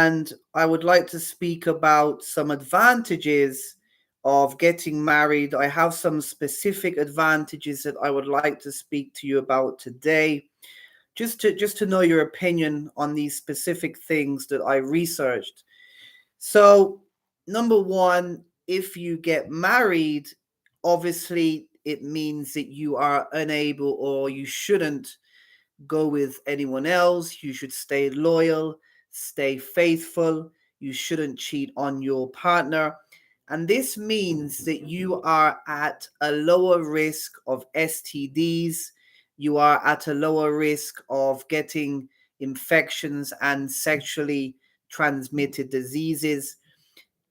and I would like to speak about some advantages of getting married. I have some specific advantages that I would like to speak to you about today, just to know your opinion on these specific things that I researched. So, number one, if you get married, obviously it means that you are unable or you shouldn't go with anyone else. You should stay loyal, stay faithful. You shouldn't cheat on your partner. And this means that you are at a lower risk of STDs. You are at a lower risk of getting infections and sexually transmitted diseases.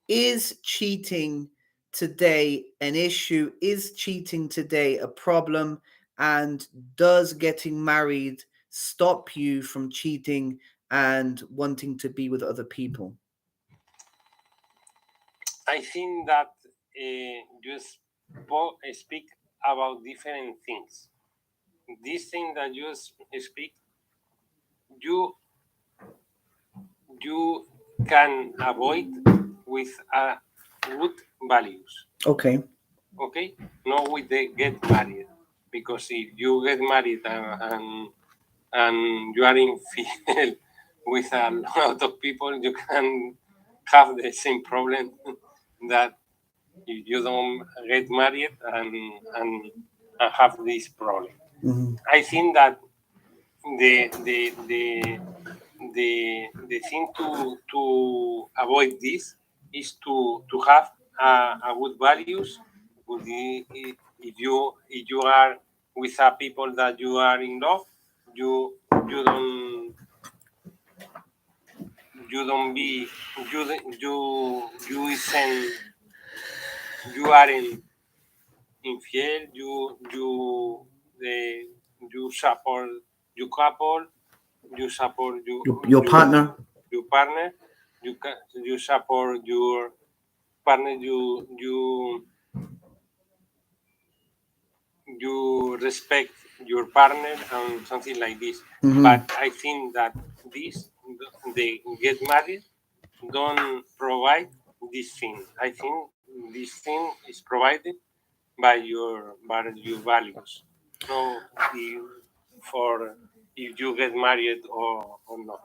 Is cheating today an issue? Is cheating today a problem? And does getting married stop you from cheating and wanting to be with other people? I think that you speak about different things. This thing that you speak, you you can avoid with good values. Okay. Okay, not with the get married, because if you get married and you are infidelity with a lot of people, you can have the same problem that if you don't get married and have this problem. Mm-hmm. I think that the the the the thing to avoid this is to have a good values. If you are with a people that you are in love, you you don't you don't be you isn't you aren't infiel. The you support your couple. You support Your partner. your partner. You support your partner. You respect your partner and something like this. Mm-hmm. But I think that this they get married don't provide this thing. I think this thing is provided by your values. No, for if you get married or not.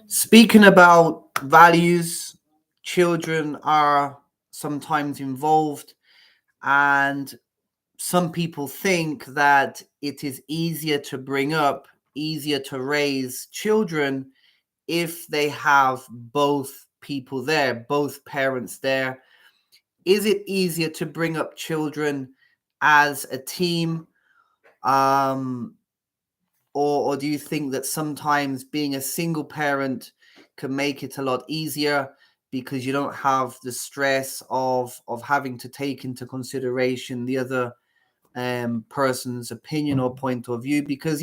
Speaking about values, children are sometimes involved, and some people think that it is easier to bring up, easier to raise children if they have both people there, both parents there. Is it easier to bring up children as a team? Um, or do you think that sometimes being a single parent can make it a lot easier because you don't have the stress of having to take into consideration the other person's opinion or point of view? Because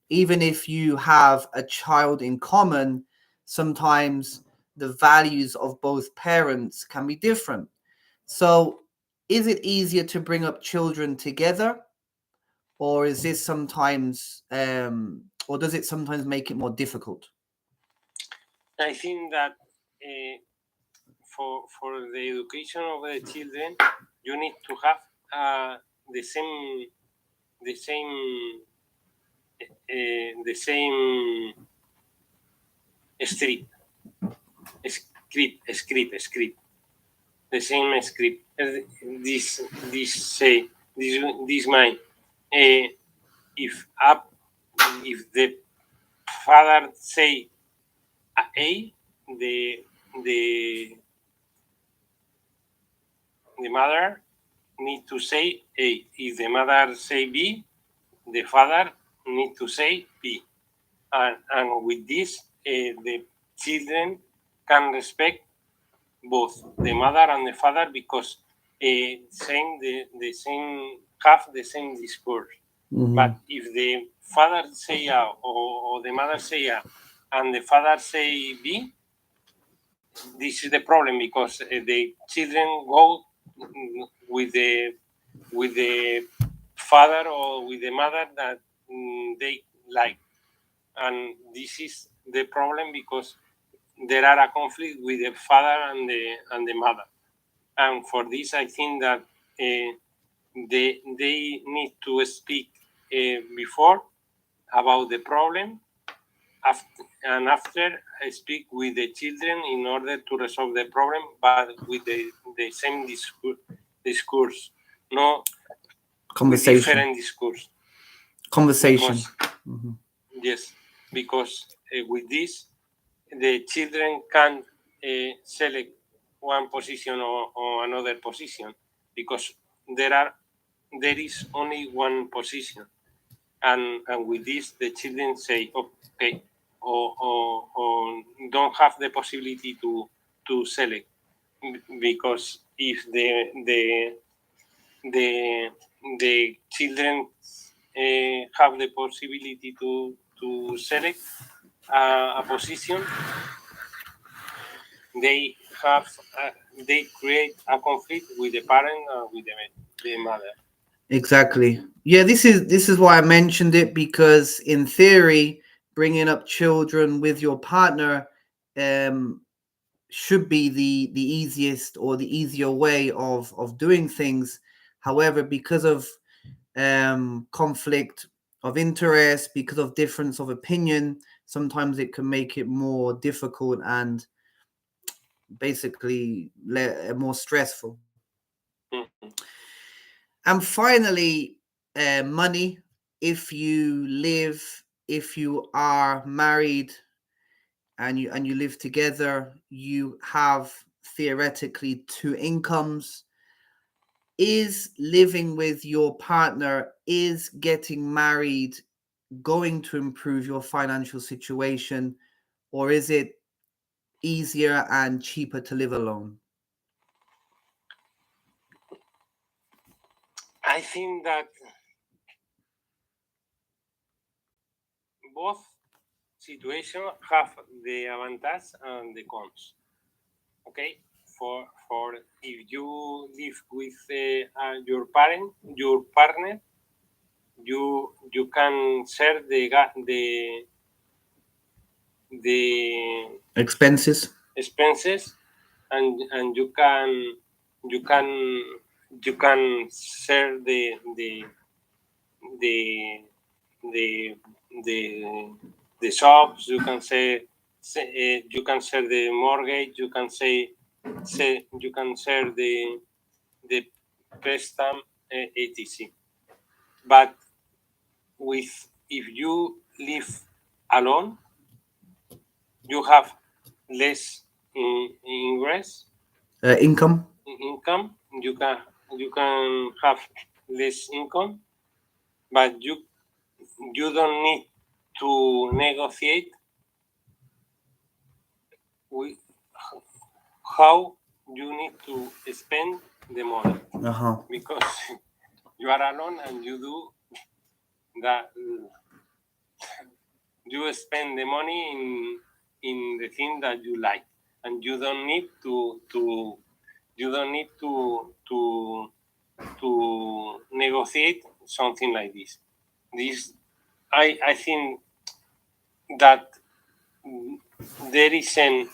even if you have a child in common, sometimes the values of both parents can be different. So is it easier to bring up children together, or is this sometimes or does it sometimes make it more difficult? I think that for the education of the children, you need to have the same the same the same script script the same script. This say this mind. If up if the father say A, the the the mother need to say A. If the mother say B, the father need to say B. And with this, the children can respect both the mother and the father because the same have the same discourse. Mm-hmm. But if the father say A or the mother say A and the father say B, this is the problem because the children go with the father or with the mother that they like, and this is the problem because there are a conflict with the father and the mother, and for this I think that they need to speak before about the problem, and after I speak with the children in order to resolve the problem, but with the same discourse, no with Conversation. different discourse. Conversation. Because, yes, because with this, the children can select one position or another position, because there is only one position, and with this the children say okay, or don't have the possibility to select, because if the the children have the possibility to select a position, they have they create a conflict with the parent and with the mother. Exactly. Yeah, this is why I mentioned it, because in theory, bringing up children with your partner um, should be the easiest or the easier way of doing things. However, because of conflict of interest, because of difference of opinion, sometimes it can make it more difficult and basically more stressful. Mhm. And finally, money. If you are married and you live together, you have theoretically two incomes. Is living with your partner, is getting married going to improve your financial situation, or is it easier and cheaper to live alone? I think that both situations have the advantage and the cons. Okay, for if you live with your partner, you can share the Expenses. expenses, and you can you can share the the the the shops. You can say you can share the mortgage. You can share the prestam, etc. But with if you live alone, you have less ingress Income. income. You can have less income, but you don't need to negotiate with how you need to spend the money, Uh-huh. because you are alone and you do that. You spend the money in the thing that you like, and you don't need you don't need to negotiate something like this. This I think that there is a,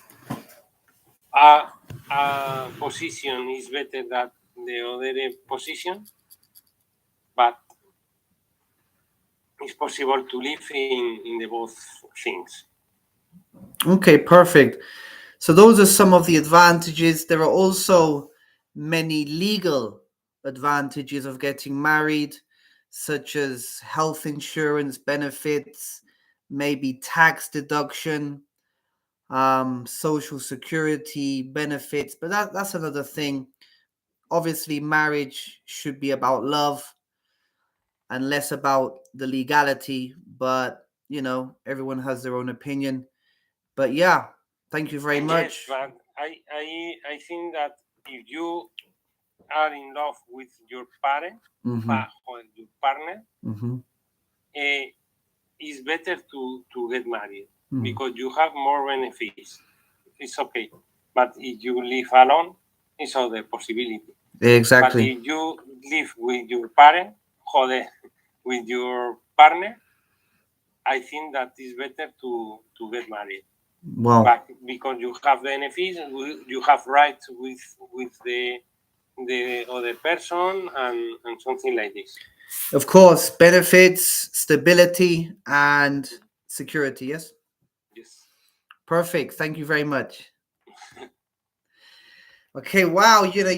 a position is better than the other position, but it's possible to live in the both things. Okay, perfect. So those are some of the advantages. There are also many legal advantages of getting married, such as health insurance benefits, maybe tax deduction, social security benefits. But that's another thing. Obviously, marriage should be about love and less about the legality. But, everyone has their own opinion. But yeah, thank you very Yes, much. but I think that if you are in love with your parent or your partner, it's better to get married, because you have more benefits. It's okay. But if you live alone, it's other possibility. But Exactly. if you live with your parent, with your partner, I think that it's better to get married. Well, but because you have benefits, you have rights with the other person and something like this. of course, benefits, stability, and security. Yes. Yes. Perfect. Thank you very much. Okay. Wow.